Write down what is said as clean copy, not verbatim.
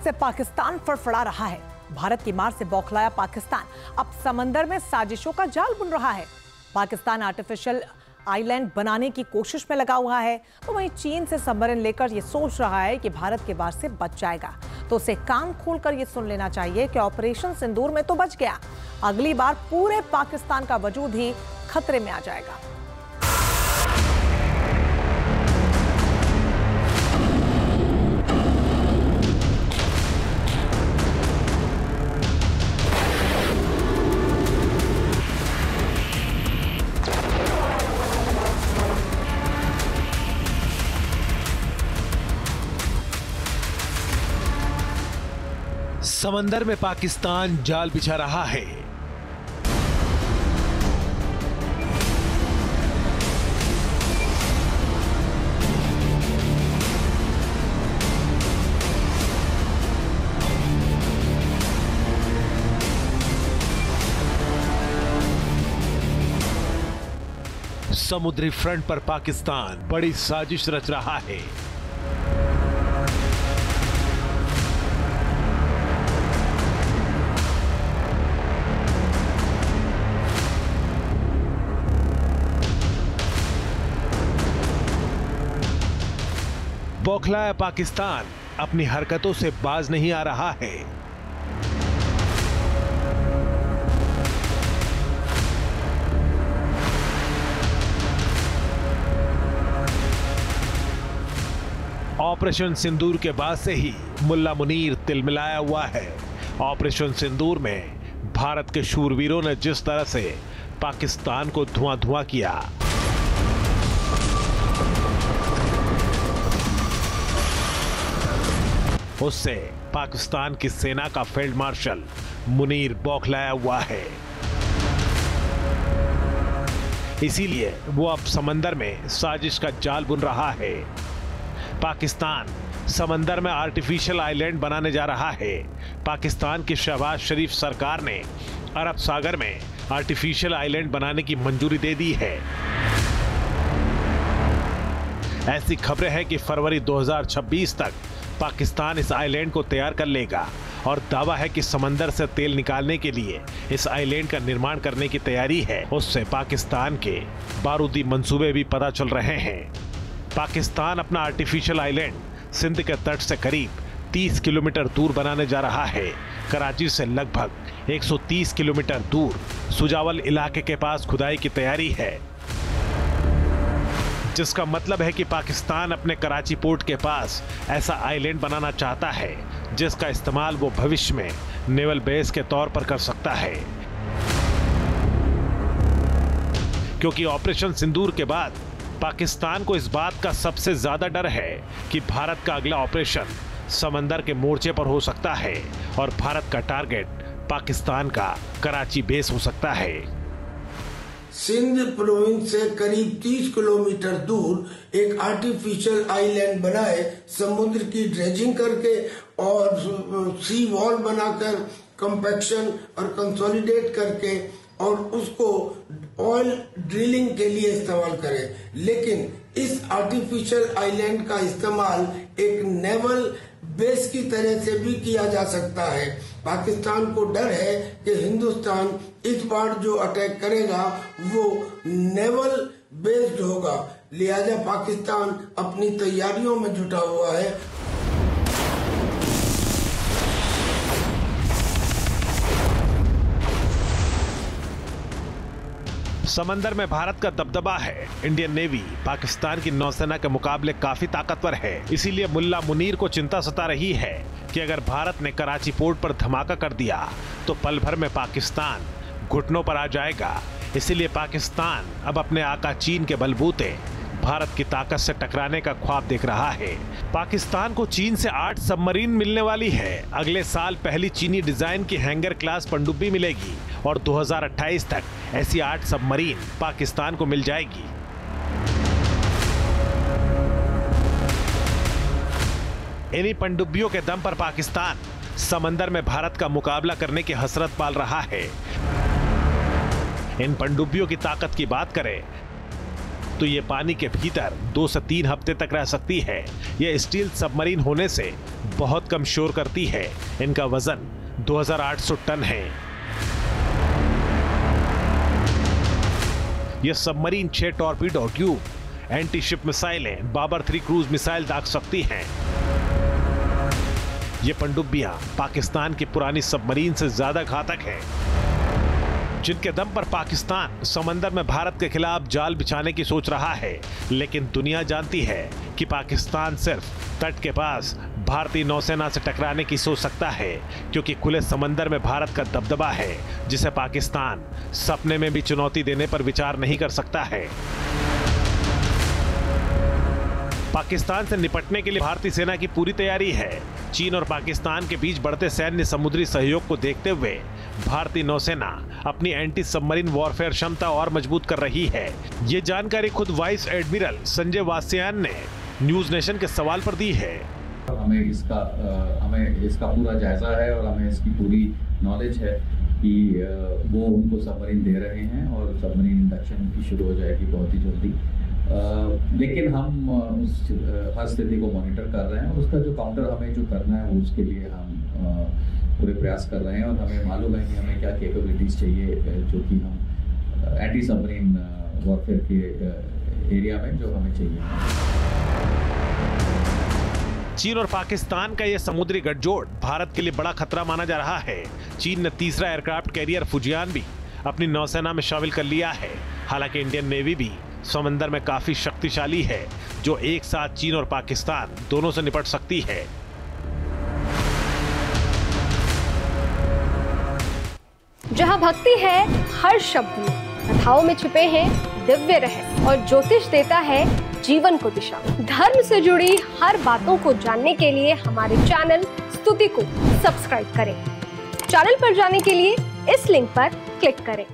से पाकिस्तान फड़फड़ा रहा है। भारत की मार से बौखलाया पाकिस्तान अब समंदर में साजिशों का जाल बुन रहा है। पाकिस्तान आर्टिफिशियल आइलैंड बनाने की कोशिश में लगा हुआ है, तो वहीं चीन से सबमरीन लेकर ये सोच रहा है कि भारत के वार से बच जाएगा। तो उसे कान खोलकर ये सुन लेना चाहिए कि ऑपरेशन सिंदूर में तो बच गया, अगली बार पूरे पाकिस्तान का वजूद ही खतरे में आ जाएगा। समंदर में पाकिस्तान जाल बिछा रहा है। समुद्री फ्रंट पर पाकिस्तान बड़ी साजिश रच रहा है। बौखलाया पाकिस्तान अपनी हरकतों से बाज नहीं आ रहा है। ऑपरेशन सिंदूर के बाद से ही मुल्ला मुनीर तिलमिलाया हुआ है। ऑपरेशन सिंदूर में भारत के शूरवीरों ने जिस तरह से पाकिस्तान को धुआं धुआं किया, उससे पाकिस्तान की सेना का फील्ड मार्शल मुनीर बौखलाया हुआ है। इसीलिए वो अब समंदर में साजिश का जाल बुन रहा है। पाकिस्तान समंदर में आर्टिफिशियल आइलैंड बनाने जा रहा है। पाकिस्तान की शहबाज शरीफ सरकार ने अरब सागर में आर्टिफिशियल आइलैंड बनाने की मंजूरी दे दी है। ऐसी खबरें हैं कि फरवरी 2026 तक पाकिस्तान इस आइलैंड को तैयार कर लेगा और दावा है कि समंदर से तेल निकालने के लिए इस आइलैंड का निर्माण करने की तैयारी है। उससे पाकिस्तान के बारूदी मंसूबे भी पता चल रहे हैं। पाकिस्तान अपना आर्टिफिशियल आइलैंड सिंध के तट से करीब 30 किलोमीटर दूर बनाने जा रहा है। कराची से लगभग 130 किलोमीटर दूर सुजावल इलाके के पास खुदाई की तैयारी है, जिसका मतलब है कि पाकिस्तान अपने कराची पोर्ट के पास ऐसा आइलैंड बनाना चाहता है जिसका इस्तेमाल वो भविष्य में नेवल बेस के तौर पर कर सकता है। क्योंकि ऑपरेशन सिंदूर के बाद पाकिस्तान को इस बात का सबसे ज्यादा डर है कि भारत का अगला ऑपरेशन समंदर के मोर्चे पर हो सकता है और भारत का टारगेट पाकिस्तान का कराची बेस हो सकता है। सिंध प्रोविंस से करीब 30 किलोमीटर दूर एक आर्टिफिशियल आइलैंड बनाए, समुद्र की ड्रेजिंग करके और सी वॉल बनाकर कंपैक्शन और कंसोलिडेट करके और उसको ऑयल ड्रिलिंग के लिए इस्तेमाल करें। लेकिन इस आर्टिफिशियल आइलैंड का इस्तेमाल एक नेवल बेस की तरह से भी किया जा सकता है। पाकिस्तान को डर है कि हिंदुस्तान इस बार जो अटैक करेगा वो नेवल बेस्ड होगा, लिहाजा पाकिस्तान अपनी तैयारियों में जुटा हुआ है। समंदर में भारत का दबदबा है। इंडियन नेवी पाकिस्तान की नौसेना के मुकाबले काफी ताकतवर है। इसीलिए मुल्ला मुनीर को चिंता सता रही है कि अगर भारत ने कराची पोर्ट पर धमाका कर दिया तो पल भर में पाकिस्तान घुटनों पर आ जाएगा। इसीलिए पाकिस्तान अब अपने आका चीन के बलबूते भारत की ताकत से टकराने का ख्वाब देख रहा है। पाकिस्तान को चीन से 8 सबमरीन मिलने वाली है। अगले साल पहली चीनी डिजाइन की हैंगर क्लास पनडुब्बी मिलेगी और 2028 तक ऐसी 8 सबमरीन पाकिस्तान को मिल जाएगी। इन्हीं पनडुब्बियों के दम पर पाकिस्तान समंदर में भारत का मुकाबला करने की हसरत पाल रहा है। इन पनडुब्बियों की ताकत की बात करें तो ये पानी के भीतर 2 से 3 हफ्ते तक रह सकती है। यह स्टील सबमरीन होने से बहुत कम शोर करती है। इनका वजन 2800 टन है। यह submarine 6 torpedo tube, anti ship मिसाइलें, बाबर 3 क्रूज मिसाइल दाग सकती हैं। ये पनडुब्बियां पाकिस्तान की पुरानी सबमरीन से ज्यादा घातक हैं, जिनके दम पर पाकिस्तान समंदर में भारत के खिलाफ जाल बिछाने की सोच रहा है। लेकिन दुनिया जानती है कि पाकिस्तान सिर्फ तट के पास भारतीय नौसेना से टकराने की सोच सकता है, क्योंकि खुले समंदर में भारत का दबदबा है, जिसे पाकिस्तान सपने में भी चुनौती देने पर विचार नहीं कर सकता है। पाकिस्तान से निपटने के लिए भारतीय सेना की पूरी तैयारी है। चीन और पाकिस्तान के बीच बढ़ते सैन्य समुद्री सहयोग को देखते हुए भारतीय नौसेना अपनी एंटी सबमरीन वॉरफेयर क्षमता और मजबूत कर रही है। ये जानकारी खुद वाइस एडमिरल संजय वात्स्यायन ने न्यूज नेशन के सवाल पर दी है। हमें इसका पूरा जायजा है और हमें इसकी पूरी नॉलेज है कि वो उनको सबमरीन दे रहे हैं और सबमरीन इंडक्शन की शुरू हो जाएगी बहुत ही जल्दी। लेकिन हम हर स्थिति को मॉनिटर कर रहे हैं और उसका जो काउंटर हमें जो करना है उसके लिए हम पूरे प्रयास कर रहे हैं और हमें मालूम है कि हमें क्या कैपेबिलिटीज चाहिए, जो कि हम एंटी सबमरीन वॉरफेयर के एरिया में जो हमें चाहिए। चीन और पाकिस्तान का यह समुद्री गठजोड़ भारत के लिए बड़ा खतरा माना जा रहा है। चीन ने तीसरा एयरक्राफ्ट कैरियर फुजियान भी अपनी नौसेना में शामिल कर लिया है। हालांकि इंडियन नेवी भी समंदर में काफी शक्तिशाली है, जो एक साथ चीन और पाकिस्तान दोनों से निपट सकती है। जहां भक्ति है हर शब्द में, कथाओं में छुपे हैं दिव्य रहस्य और ज्योतिष देता है जीवन को दिशा। धर्म से जुड़ी हर बातों को जानने के लिए हमारे चैनल स्तुति को सब्सक्राइब करें। चैनल पर जाने के लिए इस लिंक पर क्लिक करें।